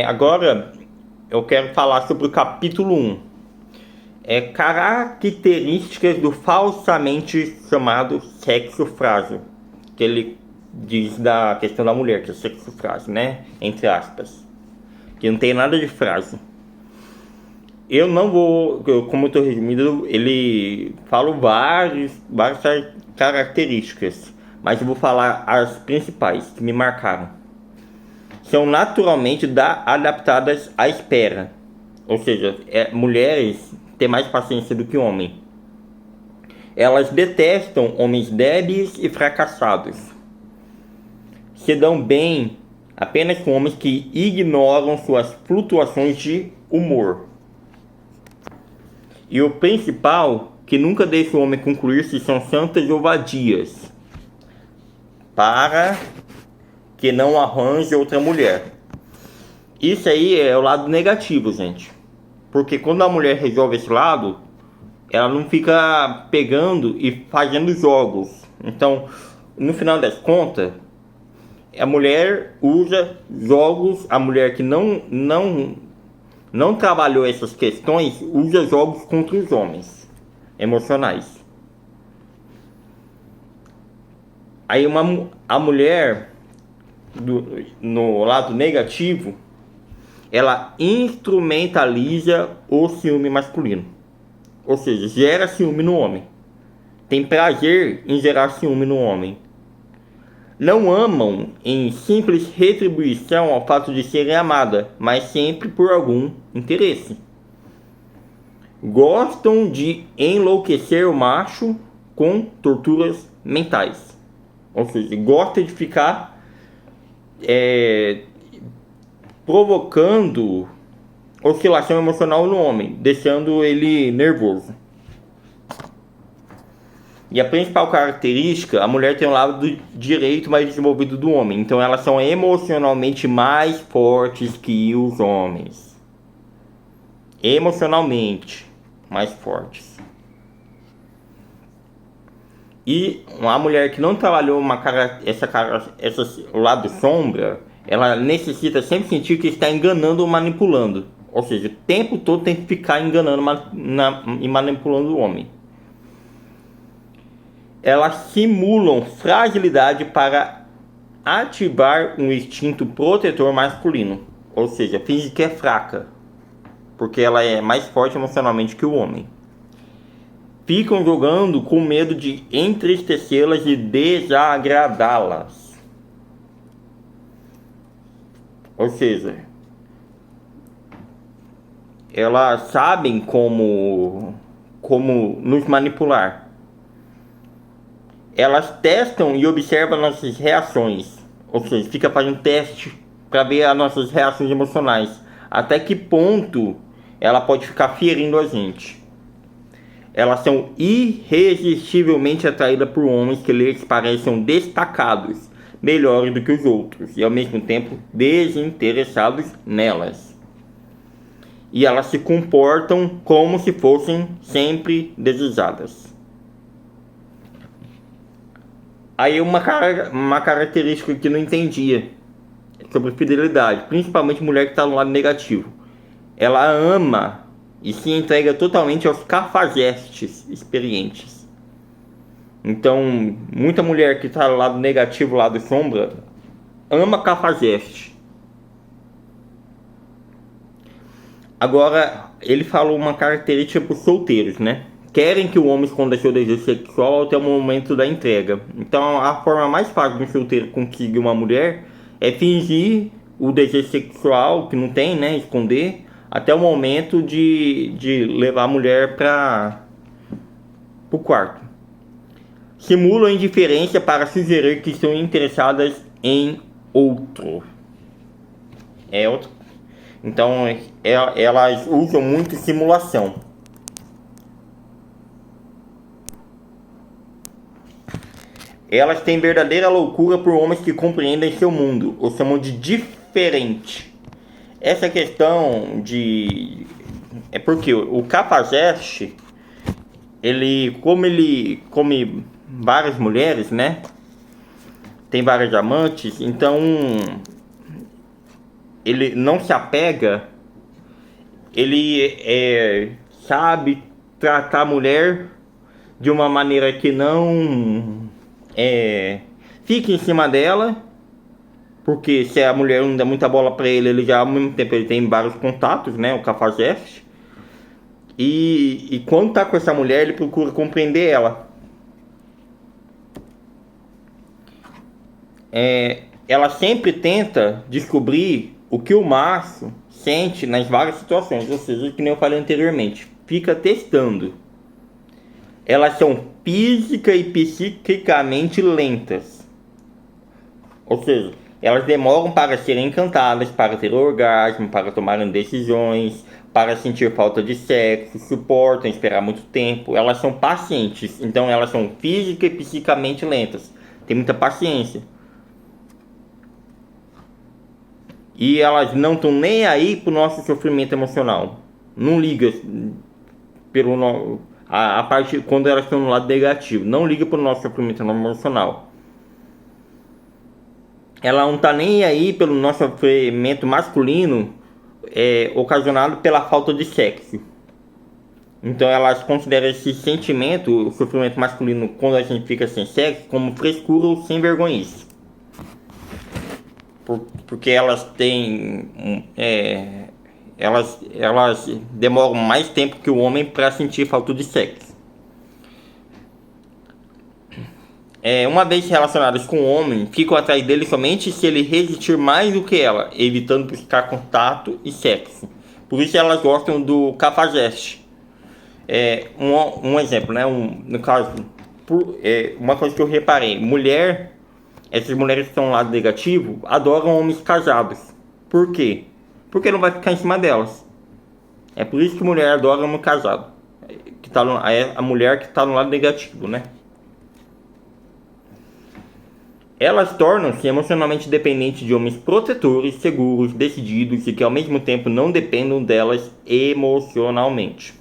Agora eu quero falar sobre o capítulo 1. Características do falsamente chamado sexo frágil. Que ele diz da questão da mulher, que é sexo frágil, né? Entre aspas. Que não tem nada de frágil. Eu não vou, como eu estou resumindo, ele fala várias características. Mas eu vou falar as principais que me marcaram. São naturalmente adaptadas à espera. Ou seja, mulheres têm mais paciência do que homens. Elas detestam homens débeis e fracassados. Se dão bem apenas com homens que ignoram suas flutuações de humor. E o principal, que nunca deixa o homem concluir se são santas ou vadias, para que não arranje outra mulher. Isso aí é o lado negativo, gente. Porque quando a mulher resolve esse lado, ela não fica pegando e fazendo jogos. Então, no final das contas, a mulher usa jogos, a mulher que não trabalhou essas questões, usa jogos contra os homens emocionais. Aí a mulher, no lado negativo, ela instrumentaliza o ciúme masculino. Ou seja, gera ciúme no homem. Tem prazer em gerar ciúme no homem. Não amam em simples retribuição ao fato de serem amadas, mas sempre por algum interesse. Gostam de enlouquecer o macho com torturas mentais. Ou seja, gosta de ficar provocando oscilação emocional no homem, deixando ele nervoso. E a principal característica, a mulher tem um lado direito mais desenvolvido do homem. Então elas são emocionalmente mais fortes que os homens. Emocionalmente mais fortes. E uma mulher que não trabalhou o lado sombra, ela necessita sempre sentir que está enganando ou manipulando. Ou seja, o tempo todo tem que ficar enganando e manipulando o homem. Elas simulam fragilidade para ativar um instinto protetor masculino. Ou seja, finge que é fraca, porque ela é mais forte emocionalmente que o homem. Ficam jogando com medo de entristecê-las e desagradá-las. Ou seja, elas sabem como nos manipular. Elas testam e observam nossas reações. Ou seja, fica fazendo teste para ver as nossas reações emocionais. Até que ponto ela pode ficar ferindo a gente. Elas são irresistivelmente atraídas por homens que lhes parecem destacados, melhores do que os outros, e ao mesmo tempo desinteressados nelas. E elas se comportam como se fossem sempre desejadas. Aí uma característica que não entendia sobre fidelidade, principalmente mulher que está no lado negativo. Ela ama e se entrega totalmente aos cafajestes experientes. Então, muita mulher que está no lado negativo, lado sombra, ama cafajeste. Agora, ele falou uma característica para os solteiros, né? Querem que o homem esconda seu desejo sexual até o momento da entrega. Então, a forma mais fácil de um solteiro conseguir uma mulher é fingir o desejo sexual, que não tem, né? Esconder, até o momento de levar a mulher para o quarto. Simulam indiferença para sugerir que estão interessadas em outro. Então, elas usam muito simulação. Elas têm verdadeira loucura por homens que compreendem seu mundo, ou chamam de diferente. Essa questão de... É porque o cafajeste, como ele come várias mulheres, né? Tem várias amantes, então ele não se apega, ele sabe tratar a mulher de uma maneira que não fique em cima dela, porque se a mulher não der muita bola para ele, ele já ao mesmo tempo ele tem vários contatos, né, o cafajeste, e quando tá com essa mulher ele procura compreender ela. Ela sempre tenta descobrir o que o macho sente nas várias situações, ou seja, que nem eu falei anteriormente, fica testando. Elas são física e psiquicamente lentas, ou seja, elas demoram para serem encantadas, para ter orgasmo, para tomarem decisões, para sentir falta de sexo, suportam esperar muito tempo. Elas são pacientes, então elas são física e psicamente lentas, tem muita paciência. E elas não estão nem aí pro nosso sofrimento emocional. Não liga a parte quando elas estão no lado negativo. Não liga pro nosso sofrimento emocional. Ela não tá nem aí pelo nosso sofrimento masculino ocasionado pela falta de sexo. Então elas consideram esse sentimento, o sofrimento masculino, quando a gente fica sem sexo, como frescura ou sem vergonhice. Porque elas têm elas demoram mais tempo que o homem para sentir falta de sexo. Uma vez relacionadas com o homem, ficam atrás dele somente se ele resistir mais do que ela, evitando buscar contato e sexo. Por isso elas gostam do cafajeste. Um exemplo, né? No caso, uma coisa que eu reparei, essas mulheres que estão no lado negativo adoram homens casados. Por quê? Porque não vai ficar em cima delas. É por isso que mulher adora homem casado. A mulher que está no lado negativo, né? Elas tornam-se emocionalmente dependentes de homens protetores, seguros, decididos e que ao mesmo tempo não dependam delas emocionalmente.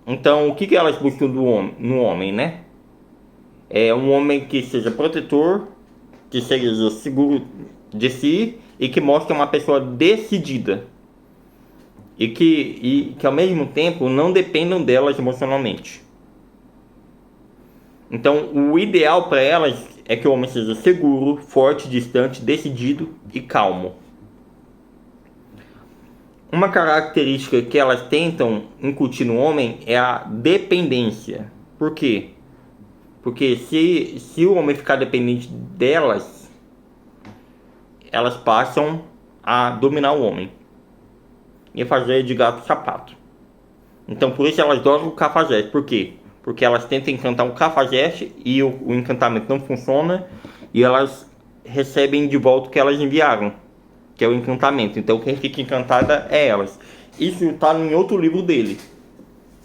Então, o que elas buscam no homem, né? É um homem que seja protetor, que seja seguro de si e que mostre uma pessoa decidida e que ao mesmo tempo não dependam delas emocionalmente. Então o ideal para elas é que o homem seja seguro, forte, distante, decidido e calmo. Uma característica que elas tentam incutir no homem é a dependência. Por quê? Porque se o homem ficar dependente delas, elas passam a dominar o homem e fazer de gato sapato. Então por isso elas adoram o cafajeste. Por quê? Porque elas tentam encantar o cafajeste e o encantamento não funciona e elas recebem de volta o que elas enviaram, que é o encantamento. Então quem fica encantada é elas. Isso está em outro livro dele.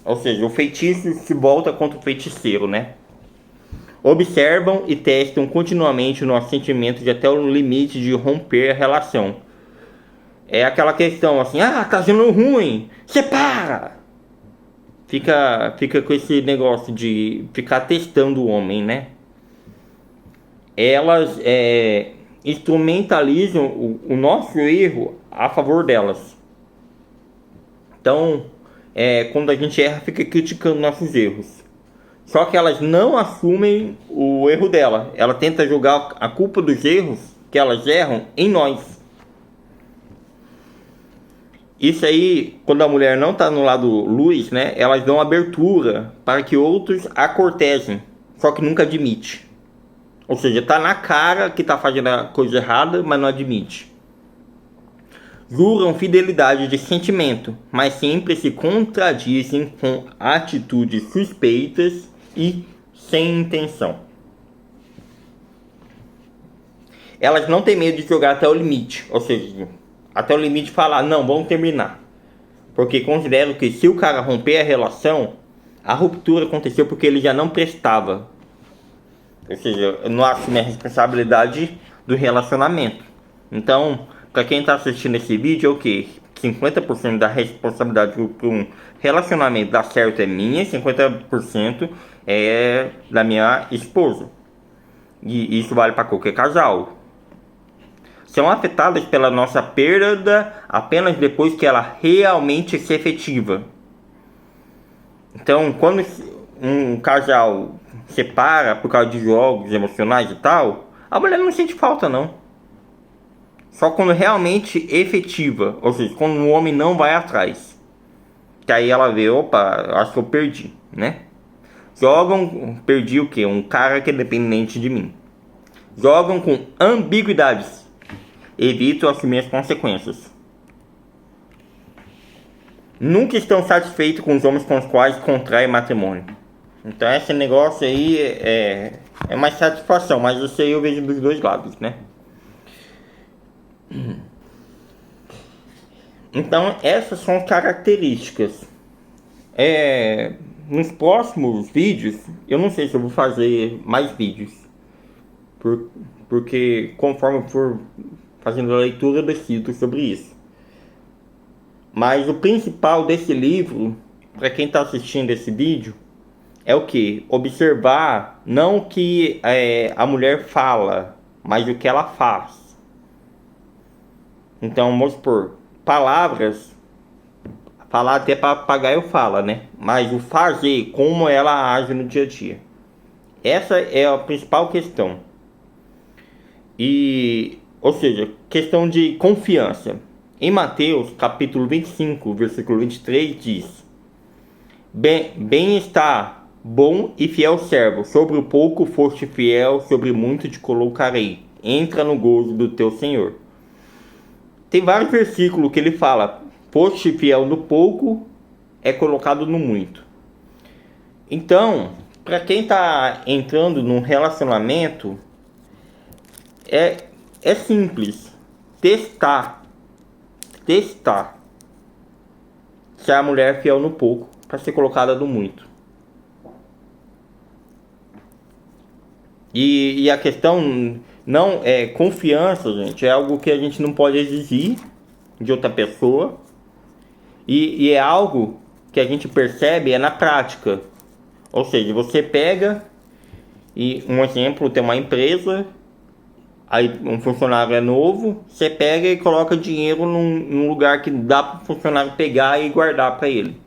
Ou seja, o feitiço se volta contra o feiticeiro, né? Observam e testam continuamente o nosso sentimento de até o limite de romper a relação. É aquela questão assim, tá sendo ruim, separa! Fica com esse negócio de ficar testando o homem, né? Elas instrumentalizam o nosso erro a favor delas. Então, quando a gente erra, fica criticando nossos erros. Só que elas não assumem o erro dela. Ela tenta jogar a culpa dos erros que elas erram em nós. Isso aí, quando a mulher não está no lado luz, né, elas dão abertura para que outros a cortejem, só que nunca admite. Ou seja, está na cara que está fazendo a coisa errada, mas não admite. Juram fidelidade de sentimento, mas sempre se contradizem com atitudes suspeitas e sem intenção. Elas não têm medo de jogar até o limite, ou seja, até o limite de falar, não, vamos terminar. Porque consideram que se o cara romper a relação, a ruptura aconteceu porque ele já não prestava. Ou seja, não assume a responsabilidade do relacionamento. Então, para quem está assistindo esse vídeo, é o que? 50% da responsabilidade para um relacionamento dar certo é minha, 50% é da minha esposa. E isso vale para qualquer casal. são afetadas pela nossa perda apenas depois que ela realmente se efetiva. Então, quando um casal separa por causa de jogos emocionais e tal, a mulher não sente falta, não. Só quando realmente efetiva, ou seja, quando o homem não vai atrás. Que aí ela vê, opa, acho que eu perdi, né? Perdi o quê? Um cara que é dependente de mim. Jogam com ambiguidades. Evito assumir as consequências. Nunca estão satisfeitos com os homens com os quais contraem matrimônio. Então esse negócio aí é mais satisfação, mas isso aí eu vejo dos dois lados, né? Então essas são as características. Nos próximos vídeos, eu não sei se eu vou fazer mais vídeos. Porque conforme eu for fazendo a leitura, eu decido sobre isso. Mas o principal desse livro, para quem está assistindo esse vídeo, é o que? Observar não o que a mulher fala, mas o que ela faz. Então, vamos supor, palavras, falar até papagaio fala, né? Mas o fazer, como ela age no dia a dia. Essa é a principal questão. Ou seja, questão de confiança. Em Mateus, capítulo 25, versículo 23, diz: Bem está, bom e fiel servo, sobre o pouco foste fiel, sobre muito te colocarei. Entra no gozo do teu Senhor. Tem vários versículos que ele fala: foste fiel no pouco, é colocado no muito. Então, para quem está entrando num relacionamento, é simples. Testar se a mulher é fiel no pouco para ser colocada no muito. E a questão não é confiança, gente, é algo que a gente não pode exigir de outra pessoa. E é algo que a gente percebe na prática. Ou seja, você pega e, um exemplo, tem uma empresa, aí um funcionário é novo, você pega e coloca dinheiro num lugar que dá para o funcionário pegar e guardar para ele.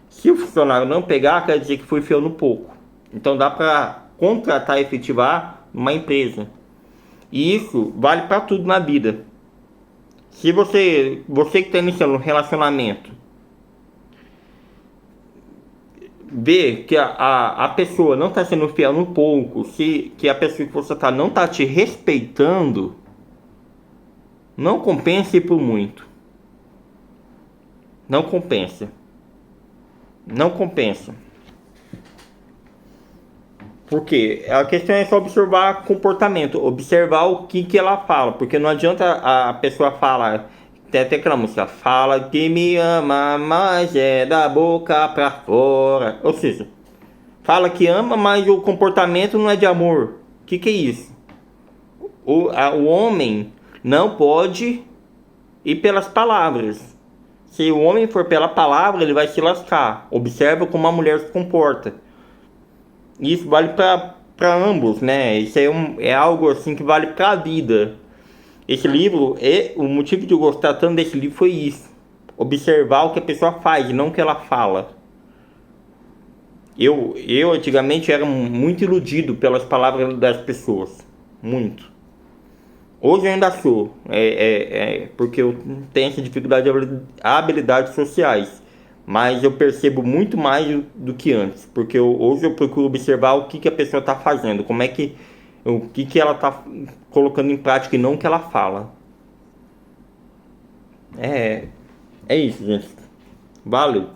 Se o funcionário não pegar, quer dizer que foi fiel no pouco. Então dá para contratar e efetivar uma empresa. E isso vale para tudo na vida. Se você que está iniciando um relacionamento, vê que a pessoa não está sendo fiel no pouco, que a pessoa que você está não está te respeitando, não compense por muito. Não compensa. Não compensa. Porque a questão é só observar comportamento, observar o que ela fala, porque não adianta a pessoa falar, tem até aquela música, fala que me ama, mas é da boca pra fora. Ou seja, fala que ama, mas o comportamento não é de amor. O que é isso? O homem não pode ir pelas palavras. Se o homem for pela palavra, ele vai se lascar. Observa como a mulher se comporta. Isso vale para ambos, né? Isso é algo assim que vale para a vida. Esse livro, o motivo de eu gostar tanto desse livro foi isso. Observar o que a pessoa faz e não o que ela fala. Eu antigamente era muito iludido pelas palavras das pessoas. Muito. Hoje eu ainda sou. Porque eu tenho essa dificuldade de habilidades sociais. Mas eu percebo muito mais do que antes. Porque hoje eu procuro observar o que a pessoa está fazendo. O que ela está colocando em prática e não o que ela fala. É isso, gente. Valeu.